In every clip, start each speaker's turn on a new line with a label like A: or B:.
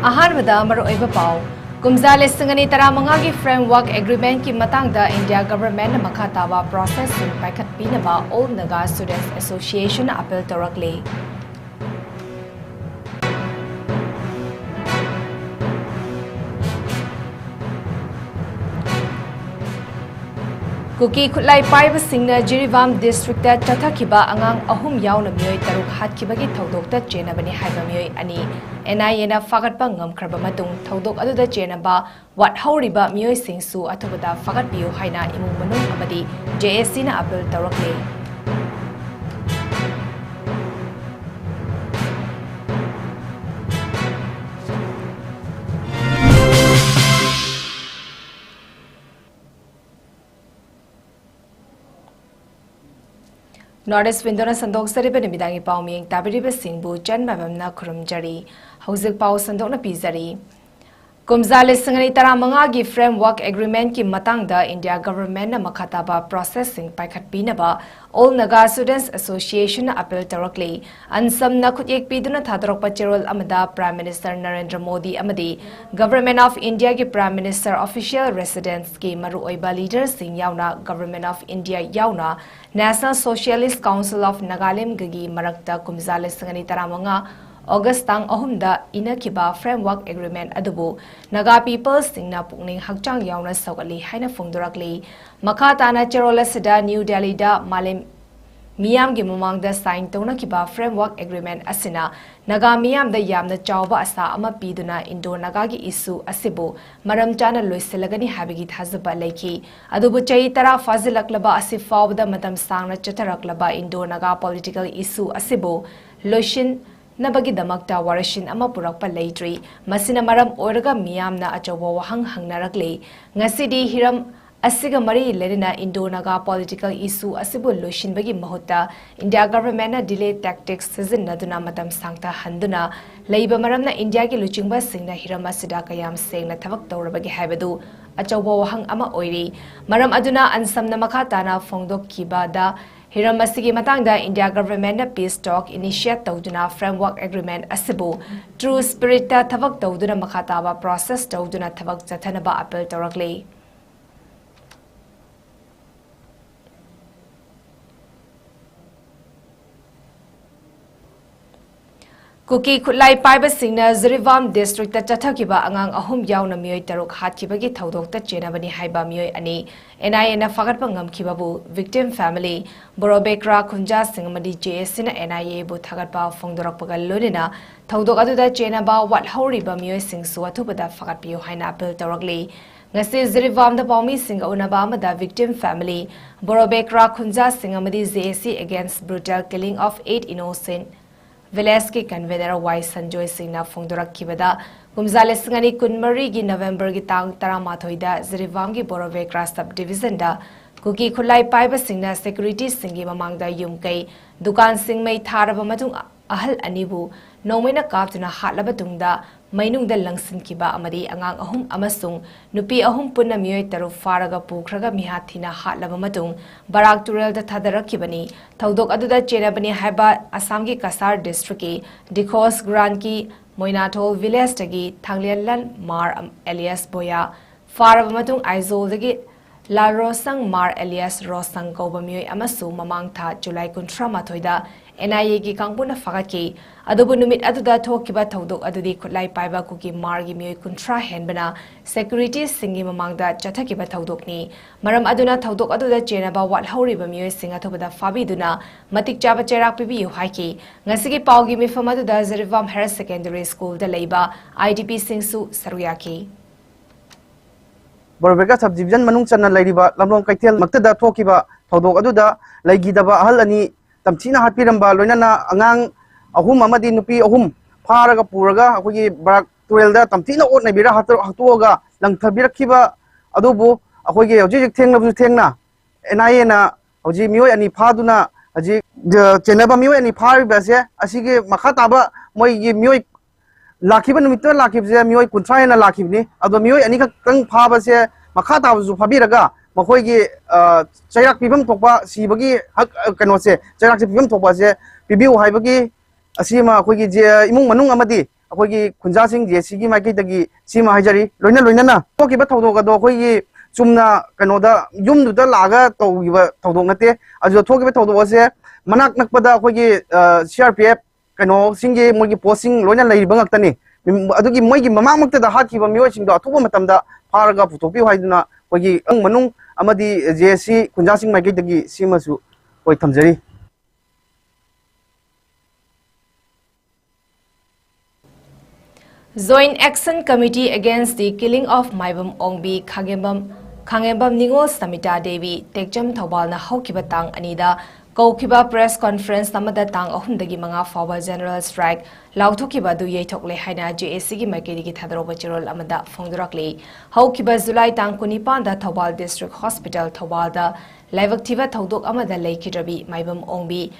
A: ꯑꯍꯥꯟꯕꯗ ꯃꯔꯨꯑꯣꯏꯕ ꯄꯥꯎ ꯀꯨꯝꯖꯥ-ꯂꯤꯁꯤꯡ-ꯑꯅꯤ-ꯇꯔꯥꯃꯉꯥꯒꯤ ꯐ꯭ꯔꯦꯝꯋꯥꯔꯛ ꯑꯦꯒ꯭ꯔꯤꯃꯦꯟꯠꯀꯤ ꯃꯇꯥꯡꯗ ꯏꯟꯗꯤꯌꯥ ꯒꯚꯔꯟꯃꯦꯟꯠꯅ ꯃꯈꯥ ꯇꯥꯕ ꯄ꯭ꯔꯣꯁꯦꯁꯁꯤꯡ ꯄꯥꯏꯈꯠꯄꯤꯅꯕ ꯑꯣꯜ ꯅꯥꯒꯥ ꯁ꯭ꯇꯨꯗꯦꯟꯠꯁ ꯑꯦꯁꯣꯁꯤꯌꯦꯁꯟꯅ ꯑꯄꯤꯜ ꯇꯧꯔꯛꯂꯤ꯫ ꯀꯨꯀꯤ-ꯈꯨꯠꯂꯥꯏ-ꯄꯥꯏꯕꯁꯤꯡꯅ ꯖꯤꯔꯤꯕꯥꯝ ꯗꯤꯁꯇ꯭ꯔꯤꯛꯇ ꯆꯠꯊꯈꯤꯕ ꯑꯉꯥꯡ 3 ꯌꯥꯎꯅ ꯃꯤꯑꯣꯏ 3 ꯍꯥꯠꯈꯤꯕꯒꯤ ꯊꯧꯗꯣꯛꯇ ꯆꯦꯟꯅꯕꯅꯤ ꯍꯥꯏꯕ ꯃꯤꯑꯣꯏ 2 NIAꯅ ꯐꯥꯒꯠꯄ ꯉꯝꯈ꯭ꯔꯕ ꯃꯇꯨꯡ ꯊꯧꯗꯣꯛ ꯑꯗꯨꯗ ꯆꯦꯟꯅꯕ ꯋꯥꯠꯍꯧꯔꯤꯕ ꯃꯤꯑꯣꯏꯁꯤꯡꯁꯨ ꯑꯊꯨꯕꯗ ꯐꯥꯒꯠꯄꯤꯌꯨ ꯍꯥꯏꯅ ꯏꯃꯨꯡ ꯃꯅꯨꯡ ꯑꯃꯗꯤ JACꯅ ꯑꯄꯤꯜ ꯇꯧꯔꯛꯂꯤ꯫ Northeast Windona Sandok-Sariba Nimidangi Pau Miyeng Tabiriba Singbu ꯆꯟꯃꯕꯝꯅ ꯈꯨꯔꯨꯝꯖꯔꯤ꯫ ꯍꯧꯖꯤꯛ ꯄꯥꯎ ꯁꯟꯗꯣꯛꯅ ꯄꯤꯖꯔꯤ꯫ ꯀꯨꯝꯖꯥ-ꯂꯤꯁꯤꯡ-ꯑꯅꯤ-ꯇꯔꯥꯃꯉꯥꯒꯤ ꯐ꯭ꯔꯦꯝꯋꯥꯔꯛ ꯑꯦꯒ꯭ꯔꯤꯃꯦꯟꯠꯀꯤ ꯃꯇꯥꯡꯗ ꯏꯟꯗꯤꯌꯥ ꯒꯚꯔꯟꯃꯦꯟꯠꯅ ꯃꯈꯥ ꯇꯥꯕ ꯄ꯭ꯔꯣꯁꯦꯁꯁꯤꯡ ꯄꯥꯏꯈꯠꯄꯤꯅꯕ ꯑꯣꯜ ꯅꯥꯒꯥ ꯁ꯭ꯇꯨꯗꯦꯟꯠꯁ ꯑꯦꯁꯣꯁꯤꯌꯦꯁꯟꯅ ꯑꯄꯤꯜ ꯇꯧꯔꯛꯂꯤ꯫ ꯑꯟꯁꯝꯅ ꯈꯨꯠꯌꯦꯛ ꯄꯤꯗꯨꯅ ꯊꯥꯗꯣꯔꯛꯄ ꯆꯦꯔꯣꯜ ꯑꯃꯗ ꯄ꯭ꯔꯥꯏꯝ ꯃꯤꯅꯤꯁꯇꯔ ꯅꯔꯦꯟꯗ꯭ꯔ ꯃꯣꯗꯤ ꯑꯃꯗꯤ ꯒꯚꯔꯟꯃꯦꯟꯠ ꯑꯣꯐ ꯏꯟꯗꯤꯌꯥꯒꯤ ꯄ꯭ꯔꯥꯏꯝ ꯃꯤꯅꯤꯁꯇꯔ ꯑꯣꯐꯤꯁꯤꯌꯦꯜ ꯔꯦꯁꯤꯗꯦꯟꯁꯀꯤ ꯃꯔꯨꯑꯣꯏꯕ ꯂꯤꯗꯔꯁꯤꯡ ꯌꯥꯎꯅ ꯒꯚꯔꯟꯃꯦꯟꯠ ꯑꯣꯐ ꯏꯟꯗꯤꯌꯥ ꯌꯥꯎꯅ ꯅꯦꯁꯅꯦꯜ ꯁꯣꯁꯤꯌꯦꯂꯤꯁꯠ ꯀꯥꯎꯟꯁꯤꯜ ꯑꯣꯐ ꯅꯥꯒꯥꯂꯦꯟꯗꯒꯤ ꯃꯔꯛꯇ ꯀꯨꯝꯖꯥ-ꯂꯤꯁꯤꯡ-ꯑꯅꯤ-ꯇꯔꯥꯃꯉꯥ ꯑꯣꯒꯁꯠ ꯇꯥꯡ 3ꯗ ꯏꯅꯈꯤꯕ ꯐ꯭ꯔꯦꯝꯋꯥꯔꯛ ꯑꯦꯒ꯭ꯔꯤꯃꯦꯟꯠ ꯑꯗꯨꯕꯨ ꯅꯥꯒꯥ ꯄꯤꯄꯜꯁꯤꯡꯅ ꯄꯨꯛꯅꯤꯡ ꯍꯛꯆꯥꯡ ꯌꯥꯎꯅ ꯁꯧꯒꯠꯂꯤ ꯍꯥꯏꯅ ꯐꯣꯡꯗꯣꯔꯛꯂꯤ꯫ ꯃꯈꯥ ꯇꯥꯅ ꯆꯦꯔꯣꯜ ꯑꯁꯤꯗ ꯅ꯭ꯌꯨ ꯗꯦꯜꯂꯤꯗ ꯃꯥꯂꯦꯝ ꯃꯤꯌꯥꯝꯒꯤ ꯃꯃꯥꯡꯗ ꯁꯥꯏꯟ ꯇꯧꯅꯈꯤꯕ ꯐ꯭ꯔꯦꯝꯋꯥꯔꯛ ꯑꯦꯒ꯭ꯔꯤꯃꯦꯟꯠ ꯑꯁꯤꯅ ꯅꯥꯒꯥ ꯃꯤꯌꯥꯝꯗ ꯌꯥꯝꯅ ꯆꯥꯎꯕ ꯑꯁꯥ ꯑꯃ ꯄꯤꯗꯨꯅ ꯏꯟꯗꯣ-ꯅꯥꯒꯥꯒꯤ ꯏꯁꯨ ꯑꯁꯤꯕꯨ ꯃꯔꯝ ꯆꯥꯅ ꯂꯣꯏꯁꯤꯜꯂꯒꯅꯤ ꯍꯥꯏꯕꯒꯤ ꯊꯥꯖꯕ ꯂꯩꯈꯤ꯫ ꯑꯗꯨꯕꯨ ꯆꯍꯤ 10 ꯐꯥꯖꯤꯜꯂꯛꯂꯕ ꯑꯁꯤ ꯐꯥꯎꯕꯗ ꯃꯇꯝ ꯁꯥꯡꯅ ꯆꯠꯊꯔꯛꯂꯕ ꯏꯟꯗꯣ-ꯅꯥꯒꯥ ꯄꯣꯂꯤꯇꯤꯀꯦꯜ ꯏꯁꯨ ꯑꯁꯤꯕꯨ ꯂꯣꯏꯁꯤꯟꯅꯕꯒꯤꯗꯃꯛꯇ ꯋꯥꯔꯦꯁꯤꯟ ꯑꯃ ꯄꯨꯔꯛꯄ ꯂꯩꯇ꯭ꯔꯤ꯫ ꯃꯁꯤꯅ ꯃꯔꯝ ꯑꯣꯏꯔꯒ ꯃꯤꯌꯥꯝꯅ ꯑꯆꯧꯕ ꯋꯥꯍꯪ ꯍꯪꯅꯔꯛꯂꯤ꯫ ꯉꯁꯤꯗꯤ ꯍꯤꯔꯝ ꯑꯁꯤꯒ ꯃꯔꯤ ꯂꯩꯅꯅ ꯏꯟꯗꯣ-ꯅꯥꯒꯥ ꯄꯣꯂꯤꯇꯤꯀꯦꯜ ꯏꯁꯨ ꯑꯁꯤꯕꯨ ꯂꯣꯏꯁꯤꯟꯕꯒꯤ ꯃꯍꯨꯠꯇ ꯏꯟꯗꯤꯌꯥ ꯒꯚꯔꯟꯃꯦꯟꯠꯅ ꯗꯤꯂꯦ ꯇꯦꯛꯇꯤꯛꯁ ꯁꯤꯖꯤꯟꯅꯗꯨꯅ ꯃꯇꯝ ꯁꯥꯡꯊꯍꯟꯗꯨꯅ ꯂꯩꯕ ꯃꯔꯝꯅ ꯏꯟꯗꯤꯌꯥꯒꯤ ꯂꯨꯆꯤꯡꯕꯁꯤꯡꯅ ꯍꯤꯔꯝ ꯑꯁꯤꯗ ꯀꯌꯥꯝ ꯁꯦꯡꯅ ꯊꯕꯛ ꯇꯧꯔꯕꯒꯦ ꯍꯥꯏꯕꯗꯨ ꯑꯆꯧꯕ ꯋꯥꯍꯪ ꯑꯃ ꯑꯣꯏꯔꯤ꯫ ꯃꯔꯝ ꯑꯗꯨꯅ ꯑꯟꯁꯝꯅ ꯃꯈꯥ ꯇꯥꯅ ꯐꯣꯡꯗꯣꯛꯈꯤꯕꯗ ꯍꯤꯔꯝ ꯑꯁꯤꯒꯤ ꯃꯇꯥꯡꯗ ꯏꯟꯗꯤꯌꯥ ꯒꯚꯔꯟꯃꯦꯟꯠꯅ ꯄꯤꯁ ꯇꯣꯛ ꯏꯅꯤꯁꯤꯌꯦꯠ ꯇꯧꯗꯨꯅ ꯐ꯭ꯔꯦꯝꯋꯥꯔꯛ ꯑꯦꯒ꯭ꯔꯤꯃꯦꯟꯠ ꯑꯁꯤꯕꯨ ꯇ꯭ꯔꯨ ꯁ꯭ꯄꯤꯔꯤꯠꯇ ꯊꯕꯛ ꯇꯧꯗꯨꯅ ꯃꯈꯥ ꯇꯥꯕ ꯄ꯭ꯔꯣꯁꯦꯁ ꯇꯧꯗꯨꯅ ꯊꯕꯛ ꯆꯠꯊꯅꯕ ꯑꯄꯤꯜ ꯇꯧꯔꯛꯂꯤ꯫ ꯀꯨꯀꯤ-ꯈꯨꯠꯂꯥꯏ-ꯄꯥꯏꯕꯁꯤꯡꯅ ꯖꯤꯔꯤꯕꯥꯝ ꯗꯤꯁꯇ꯭ꯔꯤꯛꯇ ꯆꯠꯊꯈꯤꯕ ꯑꯉꯥꯡ 3 ꯌꯥꯎꯅ ꯃꯤꯑꯣꯏ 3 ꯍꯥꯠꯈꯤꯕꯒꯤ ꯊꯧꯗꯣꯛꯇ ꯆꯦꯟꯅꯕꯅꯤ ꯍꯥꯏꯕ ꯃꯤꯑꯣꯏ 2 NIAꯅ ꯐꯥꯒꯠꯄ ꯉꯝꯈꯤꯕꯕꯨ ꯚꯤꯛꯇꯤꯝ ꯐꯦꯃꯤꯂꯤ, ꯕꯣꯔꯣꯕꯦꯀ꯭ꯔꯥ ꯈꯨꯟꯖꯥꯁꯤꯡ ꯑꯃꯗꯤ JACꯅ NIAꯕꯨ ꯊꯥꯒꯠꯄ ꯐꯣꯡꯗꯣꯔꯛꯄꯒ ꯂꯣꯏꯅꯅ ꯊꯧꯗꯣꯛ ꯑꯗꯨꯗ ꯆꯦꯟꯅꯕ ꯋꯥꯠꯍꯧꯔꯤꯕ ꯃꯤꯑꯣꯏꯁꯤꯡꯁꯨ ꯑꯊꯨꯕꯗ ꯐꯥꯒꯠꯄꯤꯌꯨ ꯍꯥꯏꯅ ꯑꯄꯤꯜ ꯇꯧꯔꯛꯂꯤ꯫ ꯉꯁꯤ ꯖꯤꯔꯤꯕꯥꯝꯗ ꯄꯥꯎꯃꯤꯁꯤꯡꯒ ꯎꯅꯕ ꯑꯃꯗ ꯚꯤꯛꯇꯤꯝ ꯐꯦꯃꯤꯂꯤ, ꯕꯣꯔꯣꯕꯦꯀ꯭ꯔꯥ ꯈꯨꯟꯖꯥꯁꯤꯡ ꯑꯃꯗꯤ JAC against brutal killing of 8 innocent ꯚꯤꯂꯦꯖꯀꯤ ꯀꯟꯚꯦꯅꯔ Y ꯁꯟꯖꯣꯏ ꯁꯤꯡꯅ ꯐꯣꯡꯗꯣꯔꯛꯈꯤꯕꯗ ꯀꯨꯝꯖꯥ-2023ꯒꯤ ꯅꯕꯦꯝꯕꯔꯒꯤ ꯇꯥꯡ 18ꯗ ꯖꯤꯔꯤꯕꯥꯝꯒꯤ ꯕꯣꯔꯣꯕꯦꯀ꯭ꯔꯥ ꯁꯕ ꯗꯤꯚꯤꯖꯟꯗ ꯀꯨꯀꯤ-ꯈꯨꯠꯂꯥꯏ-ꯄꯥꯏꯕꯁꯤꯡꯅ ꯁꯦꯀ꯭ꯌꯨꯔꯤꯇꯤꯁꯤꯡꯒꯤ ꯃꯃꯥꯡꯗ ꯌꯨꯝꯀꯩ, ꯗꯨꯀꯥꯟꯁꯤꯡ ꯃꯩ ꯊꯥꯔꯕ ꯃꯇꯨꯡ ꯑꯍꯜ 2ꯕꯨ ꯅꯣꯡꯃꯩꯅ ꯀꯥꯞꯇꯨꯅ ꯍꯥꯠꯂꯕ ꯇꯨꯡꯗ ꯃꯩꯅꯨꯡꯗ ꯂꯪꯁꯤꯟꯈꯤꯕ ꯑꯃꯗꯤ ꯑꯉꯥꯡ 3 ꯑꯃꯁꯨꯡ ꯅꯨꯄꯤ 3 ꯄꯨꯟꯅ ꯃꯤꯑꯣꯏ 3 ꯐꯥꯔꯒ ꯄꯨꯈ꯭ꯔꯒ ꯃꯤꯍꯥꯠ ꯊꯤꯅ ꯍꯥꯠꯂꯕ ꯃꯇꯨꯡ ꯕꯔꯥꯛ ꯇꯨꯔꯦꯜꯗ ꯊꯥꯗꯔꯛꯈꯤꯕꯅꯤ꯫ ꯊꯧꯗꯣꯛ ꯑꯗꯨꯗ ꯆꯦꯟꯅꯕꯅꯤ ꯍꯥꯏꯕ ꯑꯁꯥꯝꯒꯤ ꯀꯁꯥꯔ ꯗꯤꯁꯇ꯭ꯔꯤꯛꯀꯤ ꯗꯤꯈꯣꯁ ꯒ꯭ꯔꯥꯟꯠꯀꯤ ꯃꯣꯏꯅꯥꯊꯣꯜ ꯚꯤꯂꯦꯖꯇꯒꯤ ꯊꯥꯡꯂꯦꯟꯂꯟ ꯃꯥꯔ ꯑꯦꯂꯤꯌꯥꯁ ꯕꯣꯌꯥ, ꯐꯥꯔꯕ ꯃꯇꯨꯡ ꯑꯥꯏꯖꯣꯜꯗꯒꯤ ꯂꯥꯜꯔꯣꯁꯪ ꯃꯥꯔ ꯑꯦꯂꯤꯌꯥꯁ ꯔꯣꯁꯪ ꯀꯧꯕ ꯃꯤꯑꯣꯏ ꯑꯃꯁꯨ ꯃꯃꯥꯡ ꯊꯥ ꯖꯨꯂꯥꯏ 18ꯗ NIAꯒꯤ ꯀꯥꯡꯕꯨꯅ ꯐꯥꯒꯠꯈꯤ꯫ ꯑꯗꯨꯕꯨ ꯅꯨꯃꯤꯠ ꯑꯗꯨꯗ ꯊꯣꯛꯈꯤꯕ ꯊꯧꯗꯣꯛ ꯑꯗꯨꯗꯤ ꯈꯨꯠꯂꯥꯏ ꯄꯥꯏꯕ ꯀꯨꯀꯤ ꯃꯥꯔꯒꯤ ꯃꯤꯑꯣꯏ 30 ꯍꯦꯟꯕꯅ ꯁꯦꯀ꯭ꯌꯨꯔꯤꯇꯤꯁꯤꯡꯒꯤ ꯃꯃꯥꯡꯗ ꯆꯠꯊꯈꯤꯕ ꯊꯧꯗꯣꯛꯅꯤ꯫ ꯃꯔꯝ ꯑꯗꯨꯅ ꯊꯧꯗꯣꯛ ꯑꯗꯨꯗ ꯆꯦꯟꯅꯕ ꯋꯥꯠꯍꯧꯔꯤꯕ ꯃꯤꯑꯣꯏꯁꯤꯡ ꯑꯊꯨꯕꯗ ꯐꯥꯕꯤꯗꯨꯅ ꯃꯇꯤꯛ ꯆꯥꯕ ꯆꯩꯔꯥꯛ ꯄꯤꯕꯤꯌꯨ ꯍꯥꯏꯈꯤ꯫ ꯉꯁꯤꯒꯤ ꯄꯥꯎꯒꯤ ꯃꯤꯐꯝ ꯑꯗꯨꯗ ꯖꯤꯔꯤꯕꯥꯝ ꯍꯥꯌꯔ ꯁꯦꯀꯦꯟꯗꯔꯤ ꯁ꯭ꯀꯨꯜꯗ ꯂꯩꯕ IDPꯁꯤꯡꯁꯨ ꯁꯔꯨꯛ ꯌꯥꯈꯤ꯫
B: ꯕꯣꯔꯣꯕꯦꯀ꯭ꯔꯥ ꯁꯕ ꯗꯤꯚꯤꯖꯟ ꯃꯅꯨꯡ ꯆꯟꯅ ꯂꯩꯔꯤꯕ ꯂꯝꯂꯣꯡ ꯀꯩꯊꯦꯜ ꯃꯛꯇꯗ ꯊꯣꯛꯈꯤꯕ ꯊꯧꯗꯣꯛ ꯑꯗꯨꯗ ꯂꯩꯈꯤꯗꯕ ꯑꯍꯜ 2 ꯇꯝꯊꯤꯅ ꯍꯥꯠꯄꯤꯔꯝꯕ ꯂꯣꯏꯅꯅ ꯑꯉꯥꯡ 3 ꯑꯃꯗꯤ ꯅꯨꯄꯤ 3 ꯐꯥꯔꯒ ꯄꯨꯔꯒ ꯑꯩꯈꯣꯏꯒꯤ ꯕꯔꯥꯛ ꯇꯨꯔꯦꯜꯗ ꯇꯝꯊꯤꯅ ꯑꯣꯠꯅꯕꯤꯔ ꯍꯥꯠꯇꯣꯛꯑꯒ ꯂꯪꯊꯕꯤꯔꯛꯈꯤꯕ ꯑꯗꯨꯕꯨ ꯑꯩꯈꯣꯏꯒꯤ ꯍꯧꯖꯤꯛ ꯊꯦꯡꯅꯕꯁꯨ ꯊꯦꯡꯅ NIAꯅ ꯍꯧꯖꯤꯛ ꯃꯤꯑꯣꯏ 2 ꯐꯥꯗꯨꯅ ꯍꯧꯖꯤꯛ ꯆꯦꯟꯅꯕ ꯃꯤꯑꯣꯏ 2 ꯐꯥꯔꯤꯕꯁꯦ ꯑꯁꯤꯒꯤ ꯃꯈꯥ ꯇꯥꯕ ꯃꯣꯏꯒꯤ ꯃꯤꯑꯣꯏ लाखिबा नुमित्ता लाखिबसे मियोय 30 हेना लाखिबनी अदो मियोय अनि खक्तंग फाबसे मखा ताबसु फाबिरगा मखोयगी चैराक पिबम थोपा सीबगी हक कनोसे चैराक पिबम थोपा से पिबिउ हाइबगी असीमा अखोयगी जे इमुंग मनुंग अमदी अखोगी खुंजासिंग जेसी की माइकैदगी सिमा हाइजरी लोइना लोइना थोकिबा थौदोक अदो अखोगी चुमना कनोदा युमदुदा लागा तौगिबा थौदोक नते अजो थोकिबा थौदोक असे मनाक नकपदा अखोगी CRPF कनो सिंगे मोगी पोस्टिंग लोइना लैरिबा ngaktani अदुगी मोगी ममामक्तदा हाकिबा मियोसिंगदो अथुबा मतमदा फारगा पुथोपियो हाइदुना अखोगी अंग मनुंग अमदी JC खुंजासिंग माइकैदगी सिमसु होय थमजरी
A: Joint Action Committee Against the Killing of Maibam Ongbi 𝐶𝐤𝐯𝐬 𝐁𝐫𝐸 Tekjam Thaubalna Haukiba Tang Anida Kaukiba Press Conference Namada Tang Ahumdagi Manga Fawa General Strike Lauthokiba Du Yethokle Haina JAC gi Maikedi Thadroba Chirol Amada Fongdurakli Haukiba July Tang Kunipanda Thaubal District Hospital Thaubalda Laivaktiva Thaudok Amada Leikidrabi Maibam Ongbi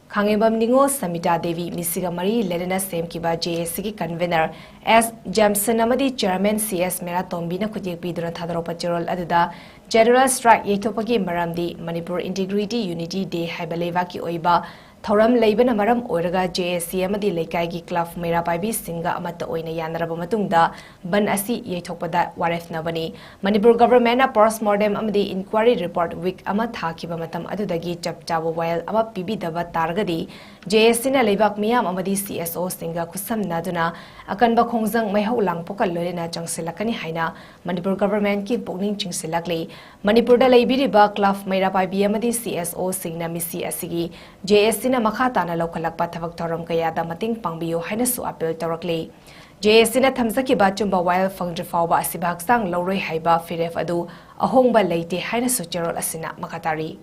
A: 𝐶𝐤𝐸 𝐁𝐫𝐸 Misiga Mari Ledena Semkiba JAC gi Convener S. Jamson Amadi Chairman CS Meratombi na Kutik Biduna Thadropa Chirol Aduda General Strike Yethopagi Maramdi Manipur Integrity Unity Day Haibaleva ki Oiba Thoram Leibana Maram Oraga JAC Amadi Lekai gi Club Mera Paibi Singa Amata Oina Yanaraba Matungda Ban Asi Yethopada Waref Nabani Manipur Government na Postmortem Amadi Inquiry Report Week Ama Thakiba Matam Adudagi Chapchaba While Ama Pibi Daba Targadi JAC na Leibak Miyam Amadi CSO Singa Kusam Naduna Akanba Khongjang Maihau Langpoka Lorena Changsilakani Haina Manipur Government ki Pogning Chingsilakli Manipur da Leibiriba Club Mera Paibi Amadi CSO Singna Misi Asigi JAC na Makhatana Lokalakpa Thavak Thoram Kayada Mating Pangbiyo Hainasu Appeal Torakli JAC na Thamsaki Bachumba While Fangdri Fauba Asibak Sang Loroi Haiba Firef Adu Ahongba Leite Hainasu Cherol Asina Makatari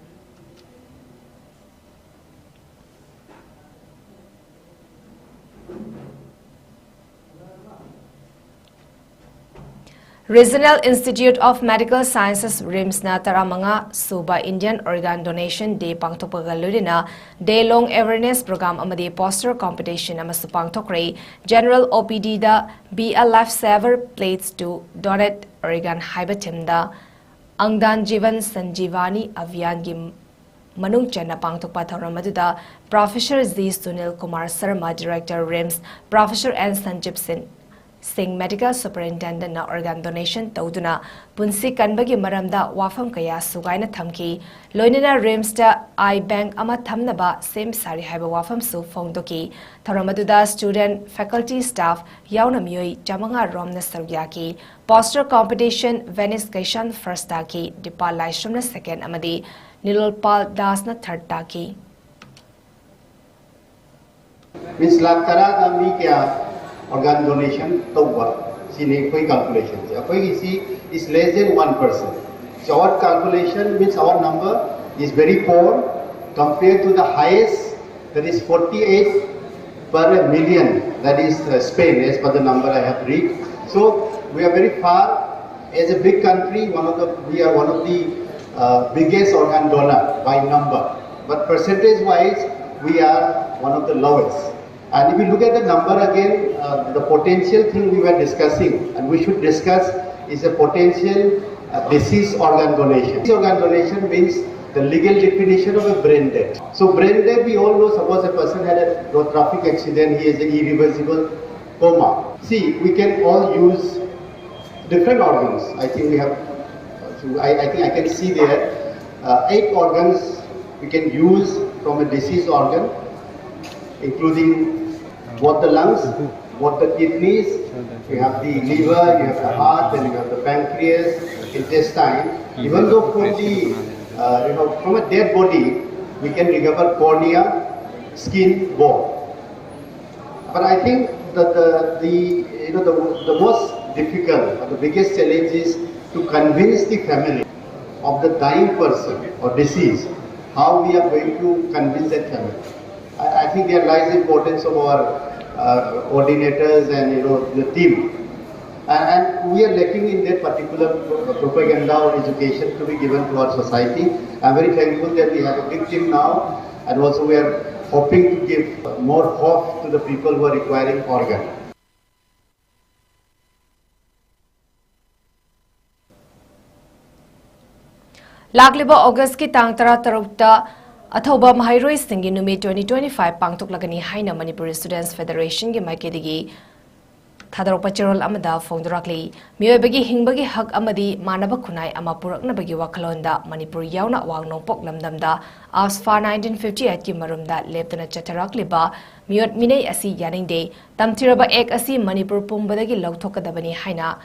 A: Regional Institute of Medical Sciences RIMS na taramanga Suba Indian Organ Donation Day pangthokpaga loina day long awareness program amadi poster competition amasu pangthokre General OPD da Be a Lifesaver plates to donate organ haiba thimda Angdan Jivan Sanjivani Abhiyan gi Manung Chana Pangthokpa Thoram aduda Professor 𝐶𝐞𝐰𝐬 Sharma Director RIMS Professor N 𝗠𝗔𝗡𝗎𝒛 Singh Medical Superintendent na organ donation tauduna punsi kanbagi maramda wafam kaya sugaina thamki loinena RIMS da I bank ama thamnaba same sari haiba wafam su phongdoki thoramaduda student faculty staff yauna mioi jamanga romna sargyaki poster competition Venice Kaishan first taki Dipal Laishramna second amadi Nilolpal Das na third taki
C: Means laktara mi kya organ donation tawwa sini koi calculation is less than 1%. So our calculation means our number is very poor compared to the highest, that is 48 per million, that is Spain as per the number I have read. So we are very far as a big country. We are one of the biggest organ donor by number, but percentage wise we are one of the lowest. And if you look at the number again, the potential thing we were discussing and we should discuss is a potential disease organ donation. Disease organ donation means the legal definition of a brain death. So brain death, we all know, suppose a person had a road traffic accident, he is in irreversible coma. See, we can all use different organs. I think we have, I think I can see there, 8 organs we can use from a deceased organ, including both the lungs, both the kidneys, you have the liver, you have the heart, and you have the pancreas, intestine. Even though from the, from a dead body, we can recover cornea, skin, bone. But I think that the most difficult or the biggest challenge is to convince the family of the dying person or deceased, how we are going to convince that family. I think there lies the importance of our coordinators and the team, and we are lacking in that particular propaganda or education to be given to our society. I am very thankful that we have a big team now, and also we are hoping to give more hope to the people who are requiring organ.
A: Lagliba August ki tang tara tarukta अथौबा महाइरोई सिंगी नुमी 2025 पांगथोकलगनी हाइना Manipuri students federation की माइकेदगी थादरप चेरोल अमदा फोंदुराकली मियोबगी हिंबगी हक अमदी मानब खुनाई अमा पुरकनबगी वखलोंदा मणिपुर यावना वांगनो पोकलमदमदा आसफा 1958 की मरुमदा लेप्तना चथराकलिबा मियोट मिनै असि यानिंगदे तमथिरबा एक असि मणिपुर पुंबदगी लौथोकदबनी हाइना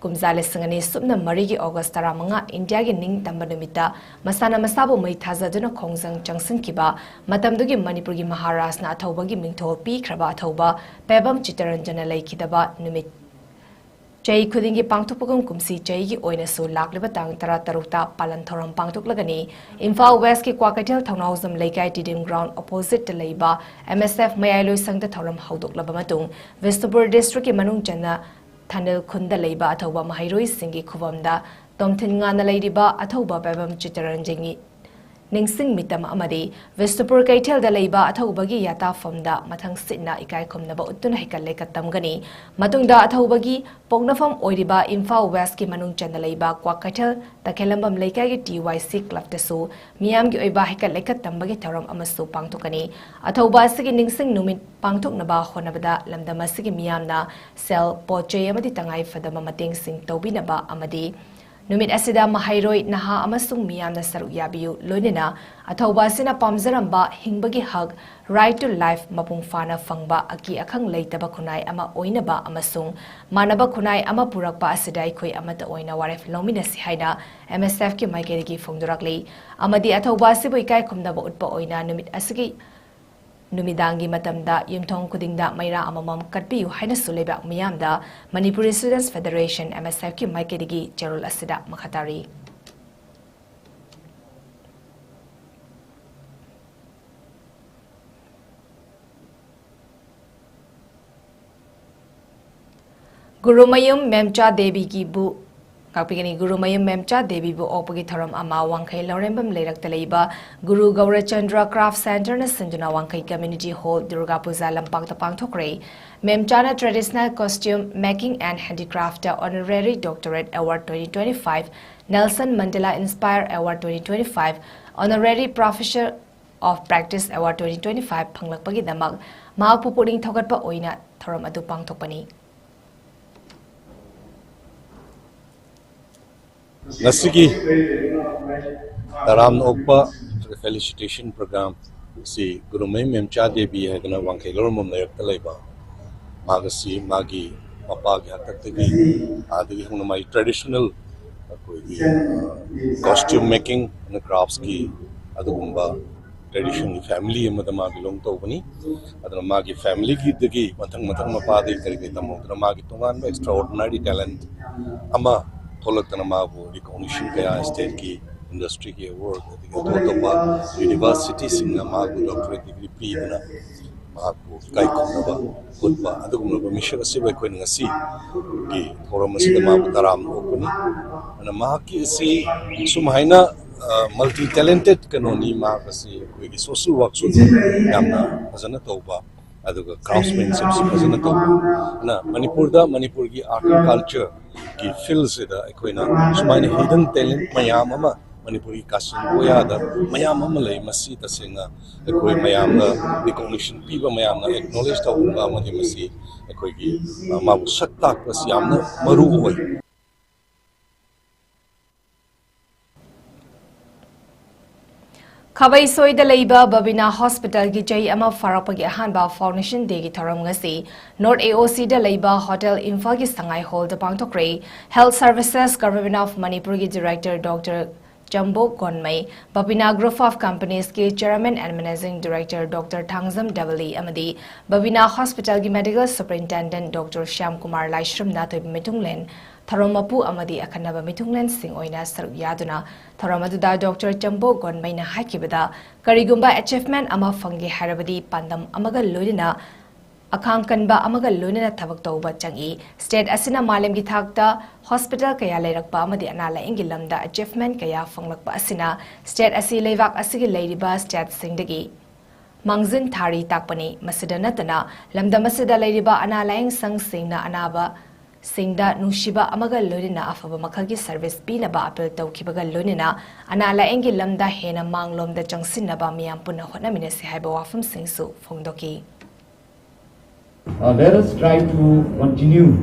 A: 𝐋𝐢𝐯𝐞 𝐍𝐞𝐰𝐬 सुमना मरीगी अगस्त 15 इंडिया की निंग तंब नुमिता मसाना मसाबो मई थाजादुना खोंजंग चंगसनखिबा मतमदुगी मणिपुर की महाराष्ट्र अथौबगी मिंगथोल पीख्रबा अथौबा पेबम चितरंजन लैखिदबा नुमित चई खुदिंगी पांगथोकपगम कुमसी चईगी ओइनसु लाक्लिबा तांग 13 पालन थौरम पांगथोकलगनी इम्फाल वेस्ट की क्वाकैथल थौनाउजम लैकाई टिडिम ग्राउंड अपोजिट लैबा MSF मयालोई संघ थौरम हौदोकलबा मतुंग विष्णुपुर डिस्ट्रिक्ट की मनुंग चन्ना थानल खुंदा लैबा अथौबा महाइरोई सिंगी खुबमदा तोमथिनगाना लैरिबा अथौबा पेबम चितरंजंगी निंगसिंग मितम अमदी विष्णुपुर कैथेल लैबा अथौबगी याताफमदा मथंग सिटना इकाई खुमनबा उत्तुन हैकल्ले कत्तमगनी मतुंगदा अथौबगी पोंगनफम ओइरिबा इम्फाल वेस्ट की मनुंग चंद लैबा क्वाकैथल तखेलंबम लैकाई TYC क्लबदसु मियामगी ओइबा हैकल्ले कत्तमबगी थौरम अमसु पांगथोकनी अथौबा सिगी निंगसिंग नुमित पांगथोकनबा होनबदा लमदम सिगी मियामना सेल पोचै अमदी तंगाई फदमा मतेंग सिंग तौबिनबा अमदी नुमित असिदा महाइरोई नहा अमसुंग मियामना सरुक याबियु लोनिना अथौबा सिना पामजरंबा हिंबगी हक राइट टू लाइफ मपुंग फाना फंगबा अकी अखंग लैतबा खुनाई अमा ओइनबा अमसुंग मानबा खुनाई अमा पुरकपा असिदा इखोई अमत ओइना वारेफ लोमिनसि हाइना MSF की माइकेदगी फोंदुराकली अमदी अथौबा सिबु इकाई खुमनबा उत्पा ओइना नुमित असगी नुमिदांगी मतमदा युमथोंग खुदिंगदा मैरा अममम कटबियु हाइना सुलेबा मियामदा मणिपुरी स्टूडेंट्स फेडरेशन MSF की माइकेदगी चेरोल असिदा मखतारी गुरुमयुम मेमचा देवी की बु कापिगनी गुरुमयुम मेमचा देवी बु ओपगी थरम अमा वांखै लौरेंबम लेरक्ता लैबा गुरु गौरचंद्र क्राफ्ट सेंटर न संजना वांखै कम्युनिटी हॉल दुर्गा पूजा लंपाक्ता पांगथोकरे मेमचाना traditional costume making and handicraft honorary doctorate award 2025 Nelson Mandela inspire award 2025 honorary professor of practice award 2025 फंगलकपगी दमक महापु पुनिंग थौगटपा ओइना थरम अदु पांगथोकपनी
D: Nasigi Taram Okpa felicitation program si Gurumay Memcha Devi Hagana Wankai Lormum Layba Magasi Magi Papagi Hatatagi Adi Hunamai traditional costume making and crafts ki Adugumba traditional family Madama belong to Bani Adamagi family ki digi Matang Mapadi Karikamo Magi Tungan extraordinary talent Ama थोलकतना माबु recognition कया state की industry की award अथवा university सिंगना माबु doctorate degree पीना माबु काइकुनबा गुडबा अदुगुनबा मिशन असिबा कोइन ngasi की थोरम असिदा माबु तराम ओपनी अना माकी से सुमहाइना मल्टी टैलेंटेड कनोनी माबसी कोई सोशल वर्क सु यामना फजना तौबा अदुगा क्राफ्ट्समैनशिप से फजना तौबा ना मणिपुर की आर्ट एंड कल्चर की फील्ड से दा अखोइना सुमाइना हिडन टैलेंट मयाम अमा मणिपुरी कासिन बोयादा मयाम अमा लई मसी तसेंगा अखोइ मयामना रिकॉग्निशन पीबा मयामना एक्नॉलेज तौबा मदि मसी अखोइगी माबु सत्ता प्रस यामना मरु होय
A: खबई सोइदा लैबा बबिना हॉस्पिटल की चई अमा फारपगी अहानबा फाउंडेशन डे की थरम ngasi नॉर्थ AOC दा लैबा होटल इम्फाल की संगाई हॉल दा पांगथोकरे health services government of Manipur की director doctor 𝗔𝗡𝗡 Babina group of companies के chairman and managing director doctor 𝗔𝗡𝗛𝗡 अमदी बबिना हॉस्पिटल की medical superintendent doctor Shyam Kumar Laishram नाथोब मिथुंगलेन थरोमपु अमदी अखनब मिथुंगलेन सिंह ओइना सरुक यादुना थरोमदुदा डॉक्टर 𝗔𝗡𝗡 हाइकिबदा करिगुंबा अचीवमेंट अमा फंगे हारबदी पांदम अमगा लोइना अखांग कनबा अमगा लोइना थबक तौबा चंगी स्टेट असिना मालेम की थाकता हॉस्पिटल कया लेरकपा अमदी अनाला इंगी लमदा अचीवमेंट कया फंगलकपा असिना स्टेट असि लेवाक असिगी लेरिबा स्टेट सिंगदगी मंगजिन थारी ताकपनी मसिदा नतना लमदम असिदा लेरिबा अनालाइंग संग सिंगना अनाबा singda nushiba amaga loinina afaba makhalgi service pinaba appeal tawkibaga loinina ana laengi lamda hena manglomda changsinaba miyam punna hotnamina si haiba wafam singsu phongdoki.
E: Let us try to continue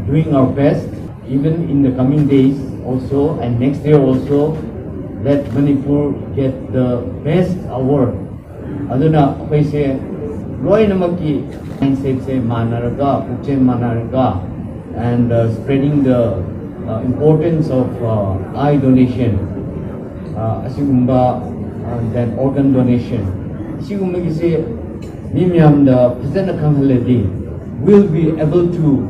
E: doing our best even in the coming days also, and next year also. Let Manipur get the best award. Aduna paise Roy namaki mindset se manaraga, puchen manaraga, and spreading the importance of eye donation, asigumba, then organ donation. Asigumba kise mimyam da present kanghaledi will be able to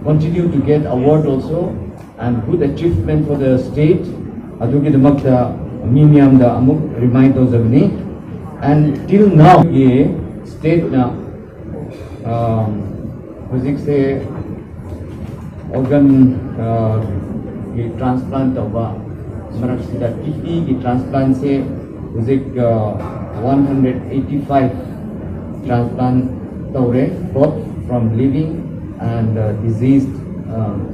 E: continue to get award also, and good achievement for the state. Adugi the makta mimyam da amuk remind those of me. And till now, ye state na physics se organ ki transplant hoga. Marak sida kidney ki transplant se physics 185 transplant tore, both from living and diseased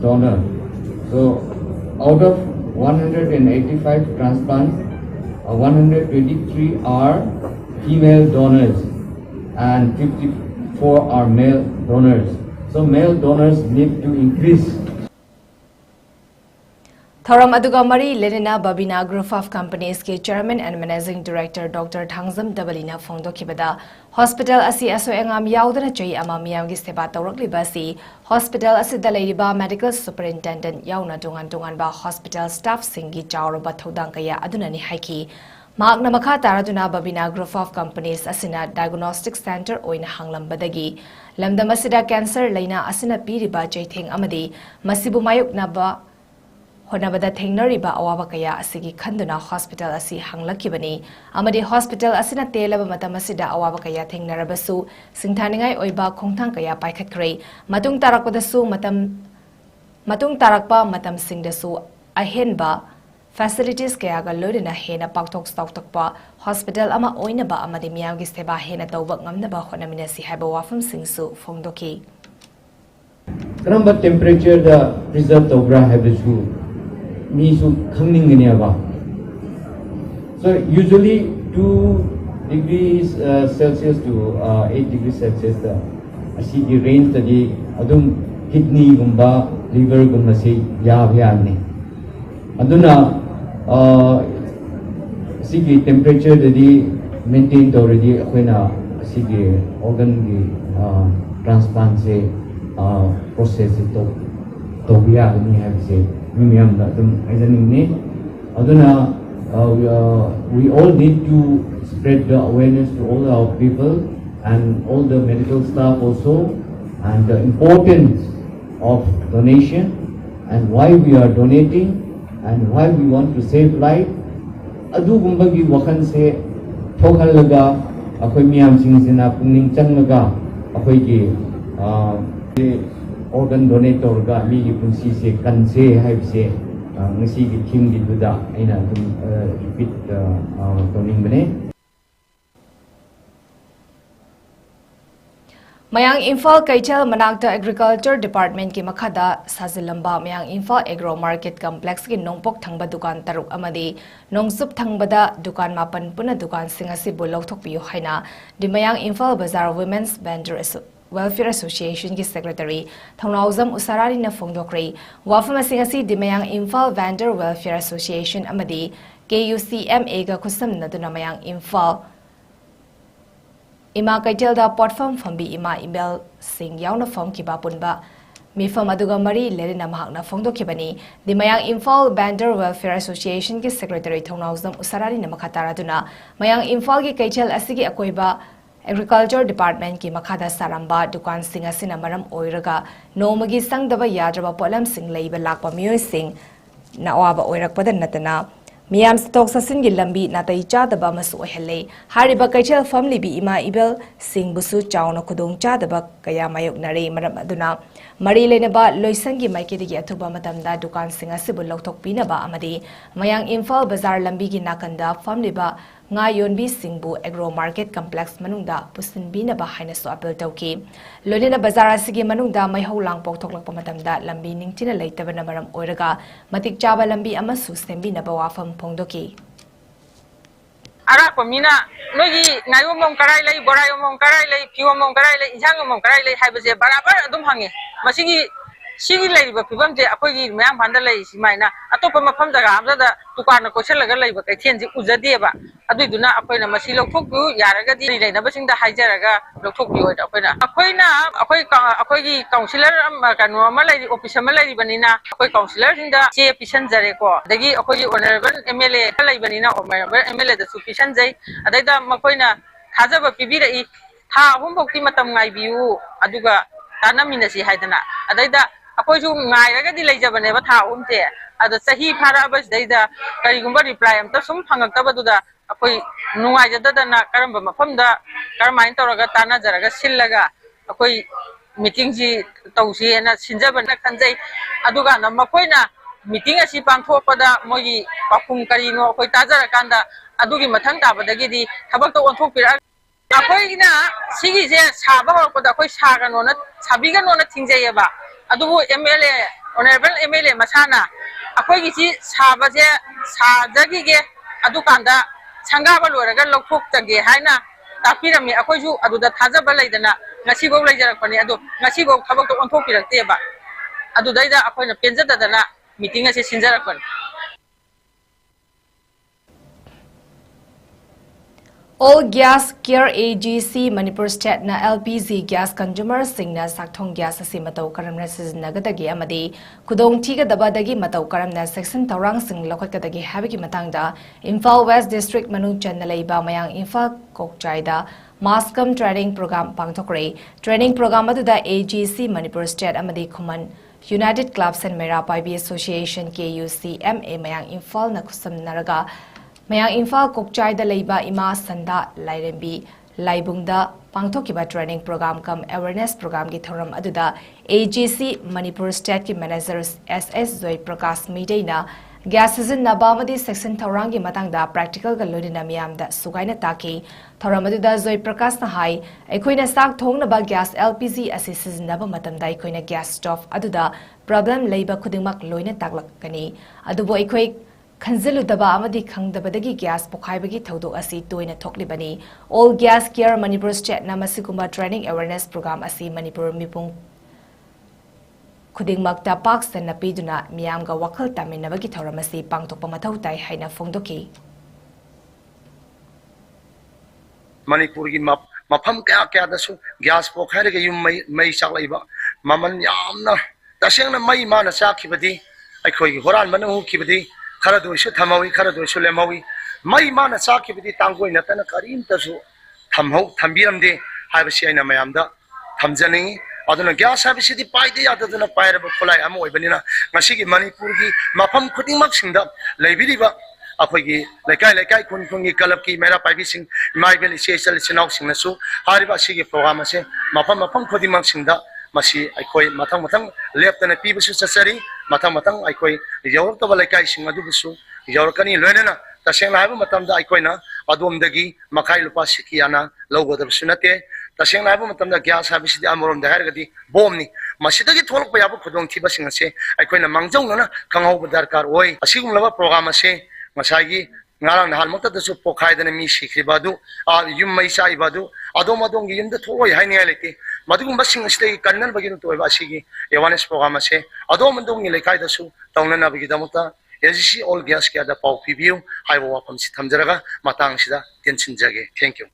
E: donor. So out of 185 transplants, 123 are female donors and 54 are male donors. So male donors need to increase.
A: Thoram aduga mari lenina babina group of companies ke chairman and managing director Dr. 𝗠𝗔𝗡𝗣𝗨 phongdokibada hospital asi aso engam yaudana chei ama miyam gi seba tawrakliba si hospital asi dalairiba medical superintendent yauna tungan ba hospital staff singi chawraba thodang kaya adunani haiki magna makha taraduna babina group of companies asina diagnostic center oina hanglambadagi lamdam asida cancer laina asina piriba chaitheng amadi masibu mayukna ba Honabada Thengnariba Awaba Kaya Asigi Khanduna Hospital Asi Hanglakibani, Amadi Hospital Asina Telaba Matamasida Awaba Kaya Thengnarabasu, Singtaningai Oiba Kongtang Kaya Paikat Kray, Matung Tarakpadasu Matung Tarakpa Matam Singdasu, Ahenba, facilities Kayaga Lodina Hena Paktok Stoktokpa, Hospital Ama Oinaba Amadi Miamgisteba Hena Tawak Ngamnaba Honaminasi Habawafam Singsu Fongdoki.
E: Number temperature the preserved Obra Habisu. So usually 2 degrees Celsius to 8 degrees Celsius the asigi range the adum kidney gumba liver gumba se yabhyani aduna asigi temperature the maintained already akoina asigi organ gi transplant se process to biya ni have say we all need to spread the awareness to all our people and all the medical staff also, and the importance of donation and why we are donating and why we want to save life. Adu gumbagi wakan se thokal laga akoy miyam sing sina pungning changlaga akoy ki organ donator ga mi gi punsi se kan se hai se ngasi gi thing gi duda aina dum repeat toning bane
A: Mayang Imphal Kaichel Manakta Agriculture Department ki makhada Sazilamba Mayang Imphal Agro Market Complex ki Nongpok Thangba Dukan Taruk Amadi Nongsup Thangbada Dukan Mapan Puna Dukan Singasi Bulok Piyo Haina Di Mayang Imphal Bazaar Women's Vendor Welfare Association ki Secretary Thongnauzam Usarari na Phongdokri Wafam Singasi Di Mayang Imphal Vendor Welfare Association Amadi 𝐾𝐢𝐯𝐞𝐰𝐬 ga kusam na duna Mayang Imphal Ima Kaitel da Portfam Fambi Ima Ibel Sing Yauna Fam Kiba Punba Mifam Aduga Mari Lerina Mahakna Fongdo Kibani Di Mayang Imphal Vendor Welfare Association ki Secretary Thongnauzam Usarari na Makhatara duna Mayang Imphal ki Kaichel Asigi Akoiba Agriculture Department ki Makhada Saramba Dukan Sing Asina Maram Oiraga Nomagi Sangdaba Yadraba Polam Sing Leiba Lakpa Mioy Sing Nawaba Oirakpada Natana Miyam Stock Sasin Lambi Natai Chadaba Masu Hele Hariba Kaichel family bi Ima Ibel Sing Busu Chawna Kudung Chadaba Kaya Mayok Nare Maram Aduna Mari Lenaba Loisangi Maikidi Atuba Matamda Dukan Sing Asibu Loktok Pinaba Amadi Mayang Imphal Bazaar Lambi ki Nakanda family ba nga yonbi singbu agro market complex manungda pusinbinaba hainasu appeal tawki loinena bazar asigi manungda maihau lang poktoklakpa matamda lambi ningtina leitabana maram oiraga matik chaba lambi amasu sembinaba wafam phongdoki
F: ara pamina nogi ngayomom karai lei borayomom karai lei piwomom karai lei injangomom karai lei haibase barabar adum hange masigi sigi leiba pibam je akogi mayam phanda lei simaina atopa mafam daga amda tukana kochelaga leiba kaithenji ujadeba aduiduna akoina masi lokthokpu yaraga di leina basingda haijaraga lokthokpi oida akoina akoigi counselor kanu ama lei office ama lei banina akoi counselor sinda che pisan jare ko dagi akoigi honorable MLA lei banina honorable MLA da su pisan jai adaida makoina thajaba pibirei tha humbokti matam ngai biu aduga tanaminasi haidana adaida akoisu ngairaga di leijabane ba tha umte ada sahi phara bas daida karigumba reply amta sum phangaktabaduda akoi nungaijadadana karamba mafamda karamain toraga tana jaraga sillaga akoi meeting ji tausi ena sinjabana khanjai aduga na makoina meeting asi pangthopada mogi pakhum karino akoi tajara kanda adugi mathang tabadagi di thabak to onthokpira akoigina sigi je saba horpada akoi saganona sabiganona thingjayeba adubu MLA honorable MLA masana akoigi si saba je sajagi ge adukanda sangaba loraga lokthok tage haina tapirami akoisu aduda thajaba leidana ngasi bau leijarakpani adu ngasi bau thabak to onthokpirakteba adudaida akoina penjadadana meeting ase sinjarakpani
A: All gas care AGC Manipur State na LPG gas consumers singna sakthong gas asi matau karamna siznagadagi amadi kudong thigadabadagi matau karamna section taurang sing lokhatgadagi habigi matangda Imphal West District manung channa leiba mayang Imphal Kokchaida Mascom training program pangthokre training program aduda AGC Manipur State amadi Khuman United Clubs and Mera Paibi Association KUCMA mayang Imphal na khusam naraga mayang Imphal Kokchaida leiba ima sanda lairembi laibungda pangthokiba training program kam awareness program gi thoram aduda AGC Manipur State ki manager SS 𝐶𝐲𝐸 meeting gas season nabamadi section thorangi matangda practical ga loina miyamda sugaina taki thoram aduda 𝐶𝐲𝐸 na hai aikoina sak thongnaba gas LPG asi siznaba matamda aikoina gas stove aduda problem leiba khudingmak loina taklakani adubo aikoi Khanziludaba amadi khangdabadagi gas pokhaibagi thodok asi toina thoklibani all gas care Manipur State na masigumba training awareness program asi Manipur mipung khudingmakta paksan na piduna miyamga wakhal taminabagi thoramasi pangtokpa mathau tai haina phongdoki
G: Manipur gi mafam kya dasu gas pokhairega yum mai chaklaiba maman yamna tasengna mai mana chakhibadi aikhoi horan manu khibadi khara doisu thamawi khara doisu lemawi mai mana chakhibadi tangoi natana karim tasu thamhau thambiramde haibasi aina mayamda thamjani aduna gas habisidi paide yadaduna pairaba khulai am oibanina ngasigi Manipur gi mafam khudingmak singda leibiriba akoigi lekai kungi kalab ki mera paibi sing maibel sesal sinau singnasu hariba sigi program ase mafam khudingmak singda masi aikoi matang leptana pibusu sasari matang aikoi yorok to lekai sing adu busu yorokani loinana taseng laibu matamda aikoina adomdagi makai lupa sikiana logodab sunate taseng laibu matamda gas habisidi amorom da hargadi bomni masidagi tholok payabu khudong thiba singase aikoina mangjongna kangau darkar oi asigum laba program ase masagi ngarang nahal makta dasu pokhaidana mi sikribadu yum mai saibadu adom gi yumda thoi haini alete madugum basing stay kannan bagin to basigi awareness program ase adom ndong lekai dasu tawnana bagi damuta AGC all gas kya da pau pbu haiwa wapam si thamjaraga matang sida tension jage thank you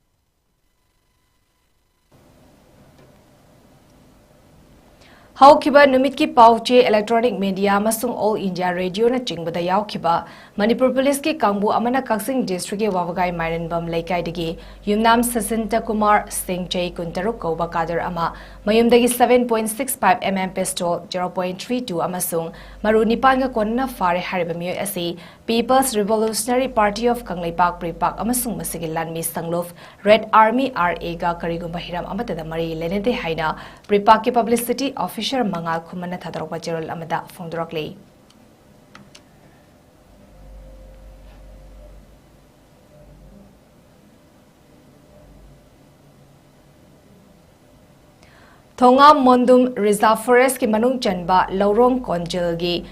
A: Haukiba numit ki pauche electronic media amasung all India radio na chingbada yaukiba Manipur police ki kangbu amana kaksing district ke wawagai martyrdom laikai dagi yumnam Sasinta Kumar 𝐶𝐸𝐬 𝐁𝐫𝐴 kader ama mayumdagi 7.65 mm pistol 0.32 amasung maru nipan ga konna fare hariba mioi asi People's Revolutionary Party of Kanglaipak PREPAK amasung masigi lanmi sanglof Red Army RA ga karigumba hiram amatada mari lenede haina PREPAK ki publicity officer mangal khumana thadrokpa jerol amada phongdrokli Thonga Mondum Reserve Forest ki manung chanba Laurong Konjil gi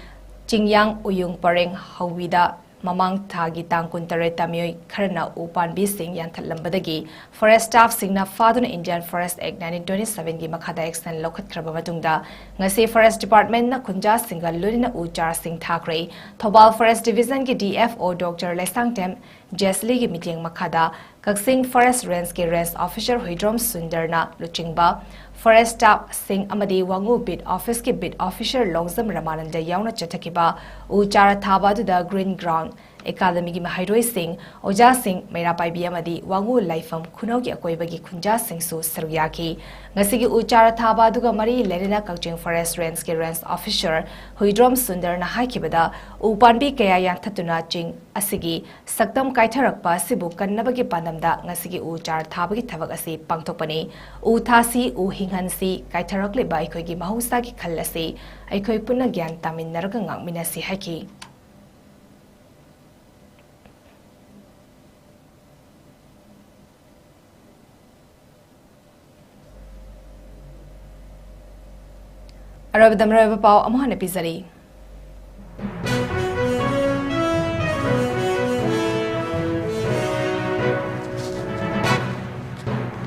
A: Chingyang Uyung Pareng Hawida Mamang Thagi Tangkun Tareta Myoy Karna Upan Bising Yanthalambadagi Forest Staff Singna Fadun Indian Forest Act 1927 gi Makhada Extend Lokat Krabamatungda Ngasi Forest Department na Kunja Singa Lurina Uchar Singh Thakre Thobal Forest Division ki DFO Dr. Lesangtem Jesli gi meeting Makhada Kaksing Forest Range ki Range Officer Huidrom Sundarna Luchingba Forest Staff Singh Amadi Wangu Bid Office ki Bid Officer Longzam Ramananda Yauna Chatakiba Uchara Thaba da Green Ground Academy ki Mahairoi Singh Oja Singh Meirapai Biamadi Wangu Laifam Kunogi Akoibagi Kunja Singh Su Saryaki Ngasigi Uchara Thaba duga Mari Lerina Kaksing Forest Range ki Range Officer Huidrom Sundar na Haikibada Upanbi Kaya Yantatuna Ching Asigi Saktam Kaitharakpa Sibu Kannabagi Pandamda Ngasigi Uchara Thabagi Thavak Asi Pangtokpani Uthasi Hingansi Kaitharakli Bai Koigi Mahusa ki Khalasi Aikoi Puna Gyan Tamin Naraga Ngakminasi Haki Arabadam Raba Pau Amhana Pizari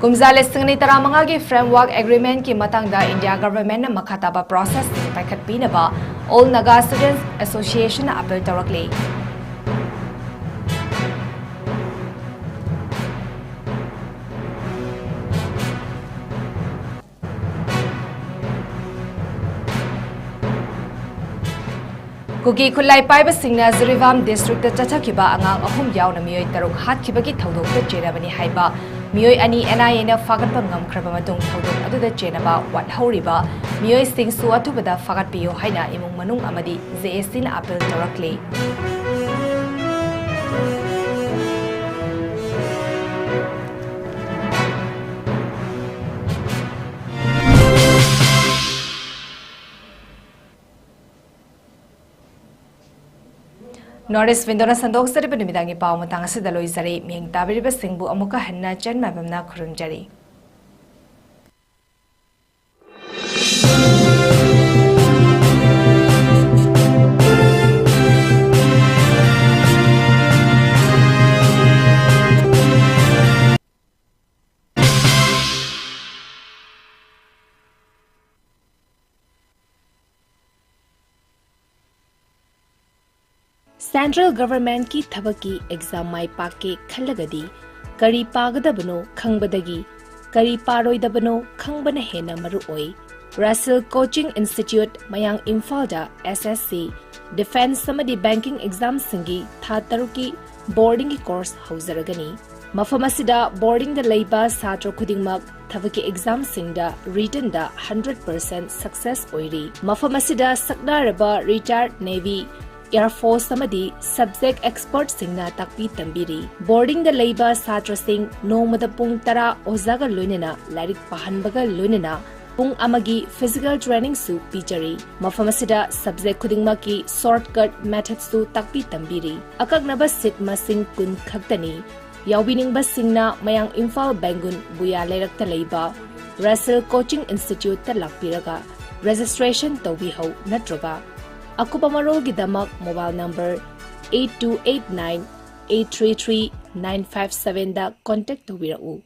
A: Kumzale Singni Taramanga ki Framework Agreement ki Matangda India Government na Makataba Process Pakat Pinaba All Naga Students Association na Apel Tarakli Kuki Kulai Paiba Singna Jiribam District Chatakiba Angang Ahum Yauna Myoy Taruk Hatkibaki Taudo Jerabani Haiba Myoy Ani NIA na Fagatpa Ngamkraba Matung Taudo Aduda Jenaba Wat Hauriba Myoy Sing Suatubada Fagat Pio Haina Imung Manung Amadi ZSC na Apel Tarakli Norris Vindona Sandok Sari Panidangi Pau Matang Sidaloi Zari Ming Tabiriba Singbu Amuka Hanna Chen Mabamna Kurunjari. Central Government ki thabaki exam mai pake khallagadi kari pagadabano khangbadagi kari paroidabano khangbana hena maru oi Russell Coaching Institute Mayang Imphal SSC Defense Samadi Banking Exam Singi Tha Taruki Boarding course hauzaragani Mafamasida boarding the Leiba Satro Kudingmak Thavaki exam singda written da 100% success oiri Mafamasida Sakdaraba retired Navy Air Force Samadi Subject Expert Singna Takpi Tambiri Boarding the Leiba Satra Singh Nomada Pung Tara Ozaga Lunina Larik Pahanbaga Lunina Pung Amagi Physical Training Su Pichari Mafamasida Subject Kudingmaki Shortcut Methods Su Takpi Tambiri Akagnaba Sitma Singh Kun Khaktani Yaubining Basingna Mayang Imphal Bangun Buya Lerakta Leiba Russell Coaching Institute Talakpiraga Registration Tawbiho Natroga Akupa Marol Gidamak mobile number 8289 833 957 da contact to Wirau.